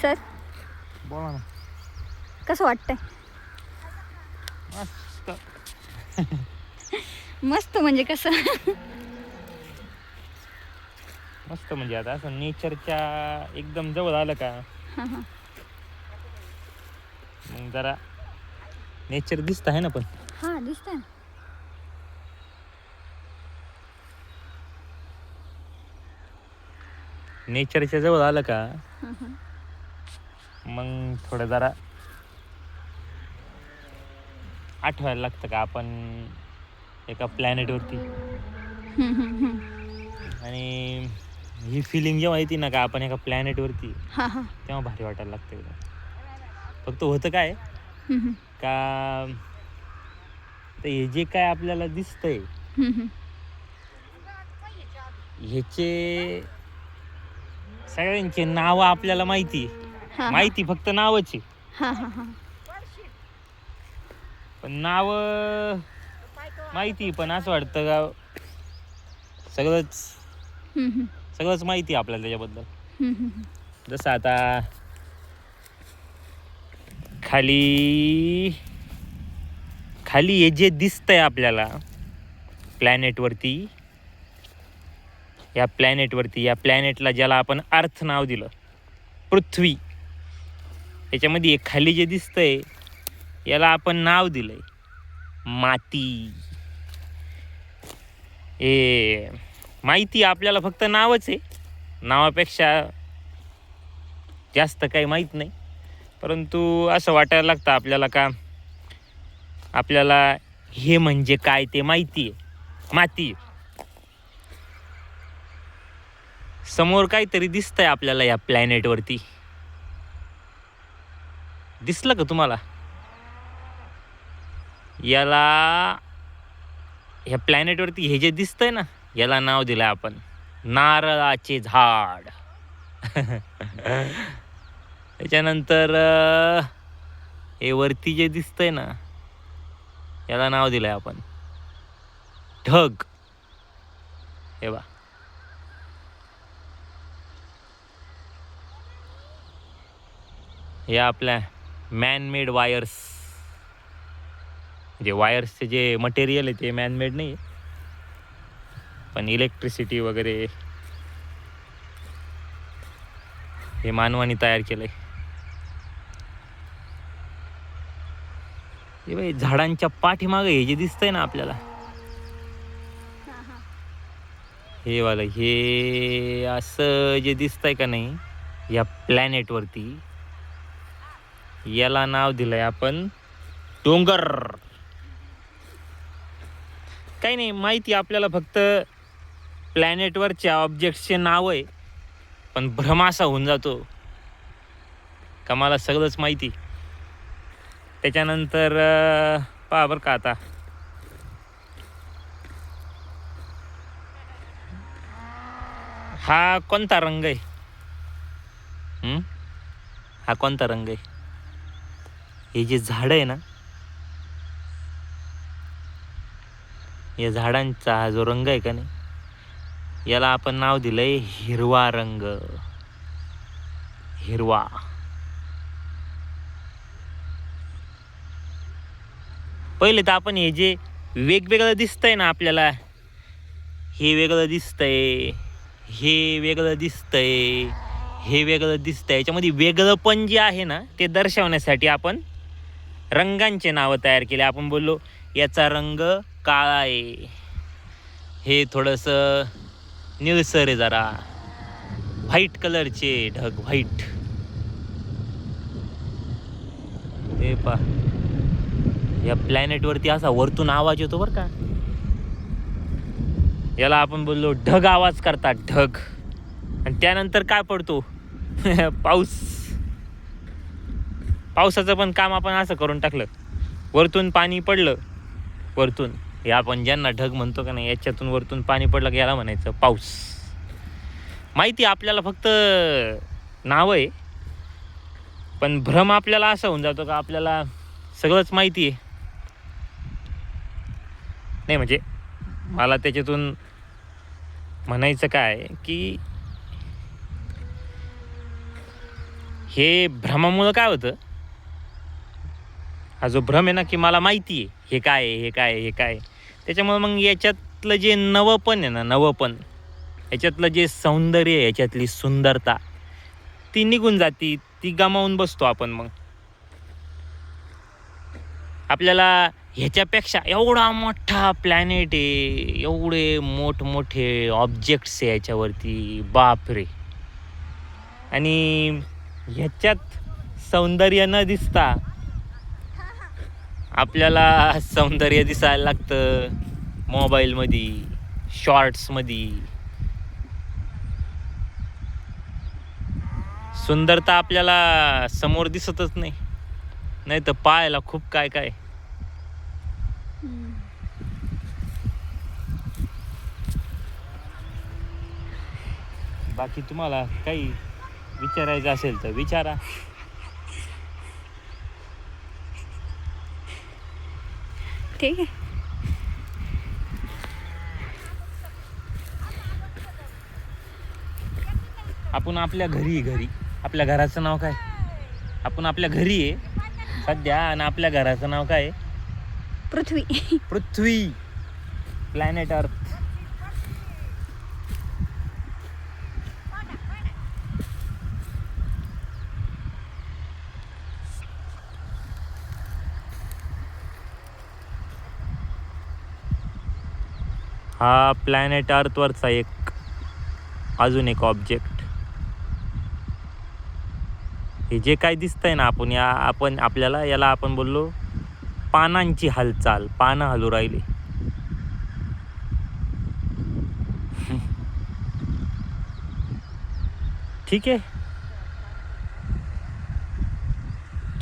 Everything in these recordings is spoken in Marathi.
सर बोला ना. कसं वाटतंय? मस्त. मस्त म्हणजे कसं? मस्त म्हणजे आता असं नेचरच्या एकदम जवळ आलं का हां हां मग जरा नेचर दिसत आहे ना. पण हां दिसतंय ना. नेचरच्या जवळ आलं का हां हां मग थोडं जरा आठवायला लागतं का आपण एका प्लॅनेटवरती. आणि ही फिलिंग जेव्हा येते ना का आपण एका प्लॅनेटवरती, हां हां तेव्हा भारी वाटायला लागतं एकदम. फक्त होतं काय का तर हे जे काय आपल्याला दिसतंय ह्याचे सगळ्यांचे नाव आपल्याला माहिती हां हां माहिती फक्त नावाची. हां हां हां पण नाव माहिती पण असं वाटतं का सगळंच सगळंच माहिती आपल्याला त्याच्याबद्दल. जसं आता खाली खाली हे जे दिसतंय आपल्याला प्लॅनेटवरती, या प्लॅनेटला ज्याला आपण अर्थ नाव दिलं, पृथ्वी, त्याच्यामध्ये एक खाली जे दिसतंय याला आपण नाव दिलंय माती. हे माहिती आपल्याला फक्त नावच आहे, नावापेक्षा जास्त काही माहीत नाही. परंतु असं वाटायला लागतं आपल्याला का आपल्याला हे म्हणजे काय ते माहिती आहे, माती. समोर काहीतरी दिसतंय आपल्याला या प्लॅनेटवरती. दिसलं का तुम्हाला? याला ह्या प्लॅनेटवरती हे जे दिसतंय ना याला नाव दिलं आपण नारळाचे झाड. त्याच्यानंतर हे वरती जे दिसतंय ना याला नाव दिलंय आपण ढग. हे बा, हे आपल्या मॅनमेड वायर्स, जे वायर्सचे जे मटेरियल आहे ते मॅनमेड नाही आहे, पण इलेक्ट्रिसिटी वगैरे हे मानवाने तयार केलंय. हे बाई झाडांच्या पाठीमागे हे जे दिसतंय ना आपल्याला, हे वालं हे असं जे दिसतंय का नाही या प्लॅनेटवरती, याला नाव दिलंय आपण डोंगर. काही नाही माहिती आपल्याला फक्त प्लॅनेटवरच्या ऑब्जेक्टचे नाव आहे, पण भ्रम असा होऊन जातो का मला सगळंच माहिती. त्याच्यानंतर पहा बरं का आता हा कोणता रंग आहे? हा कोणता रंग आहे? हे जे झाड आहे ना या झाडांचा हा जो रंग आहे का नाही याला आपण नाव दिलंय हिरवा रंग. हिरवा. पहिले तर आपण हे जे वेगवेगळं दिसतंय ना आपल्याला, हे वेगळं दिसतंय, हे वेगळं दिसतंय, हे वेगळं दिसतंय, याच्यामध्ये वेगळं पण जे आहे ना ते दर्शवण्यासाठी आपण रंगांचे नावं तयार केले. आपण बोललो याचा रंग काळा आहे, हे थोडंसं निळसर आहे, जरा व्हाईट कलरचे ढग, व्हाईट. हे पा या प्लॅनेटवरती असा वरतून आवाज येतो बरं का, याला आपण बोललो ढग आवाज करतात, ढग. आणि त्यानंतर काय पडतो? पाऊस. पावसाचं पण काम आपण असं करून टाकलं, वरतून पाणी पडलं, वरतून हे आपण ज्यांना ढग म्हणतो का नाही याच्यातून वरतून पाणी पडलं की याला म्हणायचं पाऊस. माहिती आपल्याला फक्त नाव आहे, पण भ्रम आपल्याला असा होऊन जातो का आपल्याला सगळंच माहिती आहे. नाही म्हणजे मला त्याच्यातून म्हणायचं काय की हे भ्रमामुळं काय होतं, हा जो भ्रम आहे ना की मला माहिती आहे हे काय आहे, हे काय आहे, हे काय आहे, त्याच्यामुळे मग याच्यातलं जे नवपण आहे ना, नवपण, याच्यातलं जे सौंदर्य आहे, याच्यातली सुंदरता ती निघून जाती, ती गमावून बसतो आपण. मग आपल्याला ह्याच्यापेक्षा एवढा मोठा प्लॅनेट आहे, एवढे मोठमोठे ऑब्जेक्ट्स आहे याच्यावरती, बापरे. आणि ह्याच्यात सौंदर्य न दिसता आपल्याला सौंदर्य दिसायला लागतं मोबाईलमध्ये, शॉर्ट्समध्ये. सुंदरता आपल्याला समोर दिसतच नाही, नाही तर पाहायला खूप काय काय. हम्म. बाकी तुम्हाला काही विचारायचं असेल तर विचारा. ठीक आहे. आपण आपल्या घरी आपल्या घराचं नाव काय, आपण आपल्या घरी आहे सध्या, आणि आपल्या घराचं नाव काय आहे? पृथ्वी. पृथ्वी, प्लॅनेट अर्थ. हा प्लॅनेट अर्थवरचा अजून एक ऑब्जेक्ट. हे जे काय दिसतंय ना, आपल्याला याला आपण बोललो पानांची हालचाल, पानं हलू राहिली. ठीक आहे,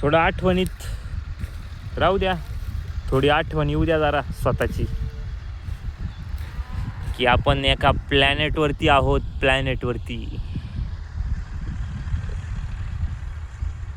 थोडं आठवणीत राहू द्या, थोडी आठवण येऊ द्या जरा स्वतःची, की आपण एका प्लॅनेटवरती आहोत, प्लॅनेटवरती.